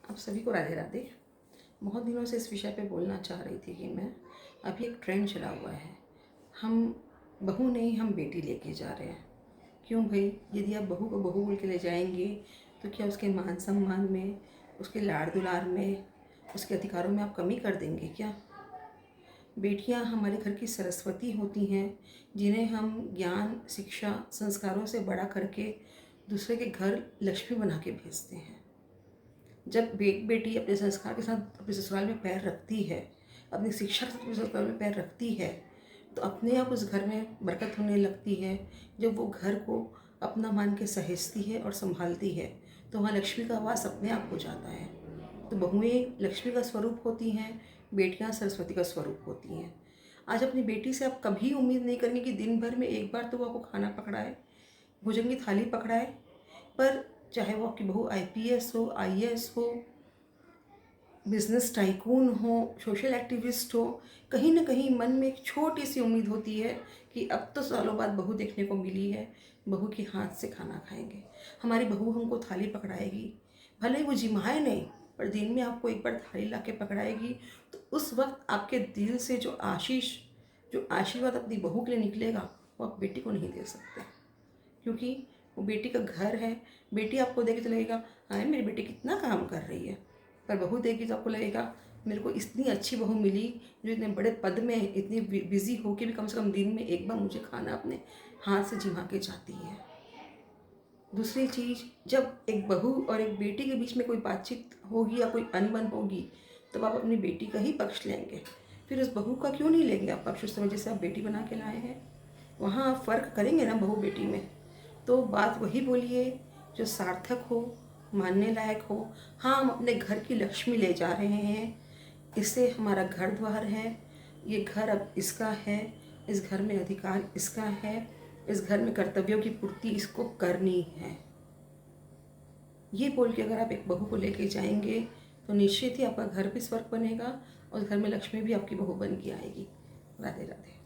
आप सभी को राधे राधे। बहुत दिनों से इस विषय पे बोलना चाह रही थी कि मैं अभी एक ट्रेंड चला हुआ है, हम बहू नहीं हम बेटी लेके जा रहे हैं। क्यों भाई? यदि आप बहू को बहू बोल के ले जाएंगे तो क्या उसके मान सम्मान में, उसके लाड़ दुलार में, उसके अधिकारों में आप कमी कर देंगे क्या? बेटियां हमारे घर की सरस्वती होती हैं, जिन्हें हम ज्ञान, शिक्षा, संस्कारों से बड़ा करके दूसरे के घर लक्ष्मी बना के भेजते हैं। जब बेटी अपने संस्कार के साथ अपने ससुराल में पैर रखती है, अपनी शिक्षा के साथ अपने ससुराल में पैर रखती है, तो अपने आप उस घर में बरकत होने लगती है। जब वो घर को अपना मान के सहेजती है और संभालती है, तो वहाँ लक्ष्मी का वास अपने आप हो जाता है। तो बहुएं लक्ष्मी का स्वरूप होती हैं, बेटियां सरस्वती का स्वरूप होती हैं। आज अपनी बेटी से आप कभी उम्मीद नहीं करेंगे कि दिन भर में एक बार तो वो आपको खाना पकड़ाए, भोजन की थाली पकड़ाए। पर चाहे वो आपकी बहू आईपीएस हो, आईएएस हो, बिजनेस टाइकून हो, सोशल एक्टिविस्ट हो, कहीं ना कहीं मन में एक छोटी सी उम्मीद होती है कि अब तो सालों बाद बहू देखने को मिली है, बहू के हाथ से खाना खाएंगे, हमारी बहू हमको थाली पकड़ाएगी। भले ही वो जिमाए नहीं, पर दिन में आपको एक बार थाली ला के पकड़ाएगी। तो उस वक्त आपके दिल से जो आशीष, जो आशीर्वाद अपनी बहू के लिए निकलेगा, वो आप बेटी को नहीं दे सकते, क्योंकि वो बेटी का घर है। बेटी आपको देगी तो लगेगा हाँ मेरी बेटी कितना काम कर रही है, पर बहू देगी तो आपको लगेगा मेरे को इतनी अच्छी बहू मिली जो इतने बड़े पद में, इतनी बिजी हो के भी कम से कम दिन में एक बार मुझे खाना अपने हाथ से जिमा के जाती है। दूसरी चीज़, जब एक बहू और एक बेटी के बीच में कोई बातचीत होगी या कोई अनबन होगी, तब आप अपनी बेटी का ही पक्ष लेंगे। फिर उस बहू का क्यों नहीं लेंगे आप पक्ष? उस समय जैसे आप बेटी बना के लाए हैं, वहाँ आप फ़र्क करेंगे ना बहू बेटी में। तो बात वही बोलिए जो सार्थक हो, मानने लायक हो। हाँ, हम अपने घर की लक्ष्मी ले जा रहे हैं, इससे हमारा घर द्वार है, ये घर अब इसका है, इस घर में अधिकार इसका है, इस घर में कर्तव्यों की पूर्ति इसको करनी है। ये बोल के अगर आप एक बहू को लेके जाएंगे तो निश्चित ही आपका घर भी स्वर्ग बनेगा और घर में लक्ष्मी भी आपकी बहू बन के आएगी। राधे राधे।